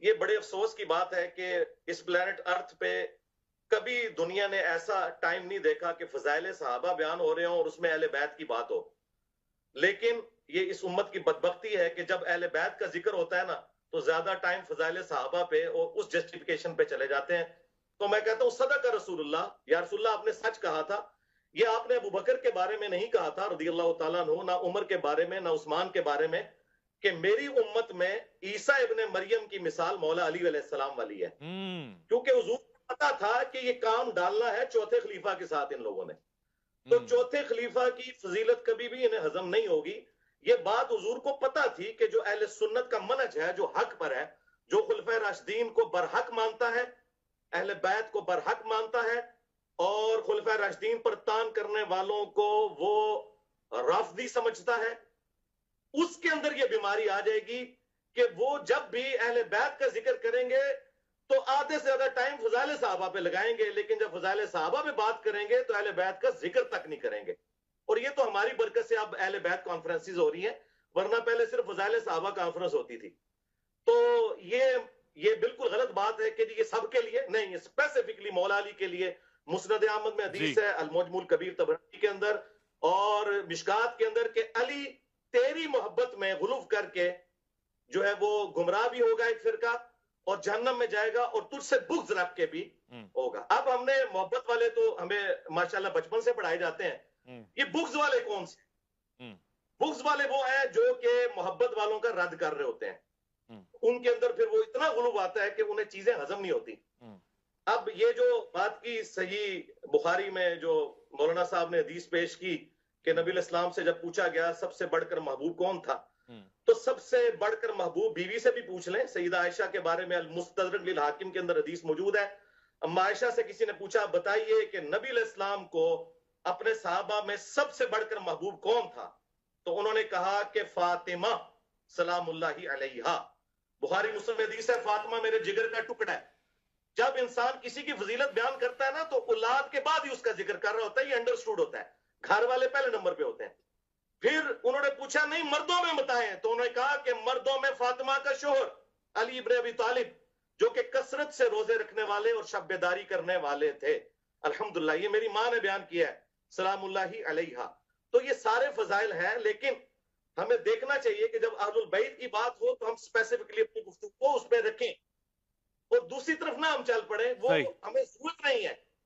ये बड़े अफसोस की बात है कि इस प्लेनेट अर्थ पे कभी दुनिया ने ऐसा टाइम नहीं देखा कि फजाइल सहाबा बयान हो रहे हो और उसमें अहले बैत की बात हो। लेकिन ये इस उम्मत की बदबख्ती है कि जब अहले बैत का जिक्र होता है ना, तो ज्यादा टाइम फजाइल सहाबा पे और उस जस्टिफिकेशन पे चले जाते हैं। तो मैं कहता हूँ सदक रसूलुल्लाह, या रसूलुल्लाह आपने सच कहा था। ये आपने अबू बकर के बारे में नहीं कहा था रदी अल्लाह तआला अन्हु, ना उमर के बारे में, ना उस्मान के बारे में, कि मेरी उम्मत में ईसा इब्ने मरियम की मिसाल मौला अली अलैहिस्सलाम वाली है। क्योंकि हुजूर को पता था कि ये काम डालना है चौथे खलीफा के साथ इन लोगों ने, तो चौथे खलीफा की फजीलत कभी भी इन्हें हजम नहीं होगी। ये बात हुजूर को पता थी कि जो अहले सुन्नत का मनहज है, जो हक पर है, जो खुलफाए राशिदीन को बरहक मानता है, अहले बैत को बरहक मानता है, और खुलफाए राशिदीन पर तान करने वालों को वो राफदी समझता है, उसके अंदर ये बीमारी आ जाएगी कि वो जब भी अहले बैत का जिक्र करेंगे तो आधे से ज्यादा टाइम फजाइल सहाबा पे लगाएंगे, लेकिन जब फजाइल सहाबा पे बात करेंगे तो अहले बैत का जिक्र तक नहीं करेंगे। और ये तो हमारी बरकत से अब अहले बैत कॉन्फ्रेंसेस हो रही हैं, वरना पहले सिर्फ फजाइल सहाबा कॉन्फ्रेंस होती थी। तो ये बिल्कुल गलत बात है कि ये सबके लिए नहीं, स्पेसिफिकली मौला अली के लिए मुस्नद अहमद में हदीस है, अल मुजमुल कबीर तबरानी के अंदर और मिशकात के अंदर, के अली तेरी मोहब्बत में गुलूफ करके जो है वो गुमराह भी होगा एक फिरका और जहन्नम में जाएगा, और तुझसे बुग़्ज़ रख के भी होगा। अब हमने मोहब्बत वाले तो हमें माशाल्लाह बचपन से पढ़ाए जाते हैं, ये बुग़्ज़ वाले कौन से? बुग़्ज़ वाले वो हैं जो कि मोहब्बत वालों का रद्द कर रहे होते हैं। उनके अंदर फिर वो इतना गुलूब आता है कि उन्हें चीजें हजम नहीं होती। अब ये जो बात की सही बुखारी में जो मौलाना साहब ने हदीस पेश की कि नबी इस्लाम से जब पूछा गया सबसे बढ़कर महबूब कौन था, तो सबसे बढ़कर महबूब बीवी से भी पूछ लें। सईदा आयशा के बारे में अल मुस्तदरक लिल हाकिम के अंदर हदीस मौजूद है। अम्मा आयशा से किसी ने पूछा बताइए कि नबी इस्लाम को अपने सहाबा में सबसे बढ़कर महबूब कौन था, तो उन्होंने कहा कि फातिमा सलामुल्लाहि अलैहा। बुखारी मुस्लिम में हदीस है, फातिमा मेरे जिगर का टुकड़ा है। जब इंसान किसी की फजीलत बयान करता है ना, तो औलाद के बाद ही उसका जिक्र कर रहा होता है, ये अंडरस्टूड होता है। घर वाले पहले नंबर पे होते हैं। फिर उन्होंने पूछा नहीं मर्दों में बताएं, तो उन्होंने कहा कि मर्दों में फातिमा का शोहर अली इब्न अबी तालिब, जो कि कसरत से रोजे रखने वाले और शब्बेदारी करने वाले थे। अल्हम्दुलिल्लाह, ये मेरी मां ने बयान किया है सलामुल्लाहि अलैहा। तो ये सारे फजाइल हैं, लेकिन हमें देखना चाहिए कि जब अहलुल बैत की बात हो तो हम स्पेसिफिकली अपनी गुफ्तगू को उसमें रखें, और दूसरी तरफ ना हम चल पड़े। वो हमें जरूरत नहीं है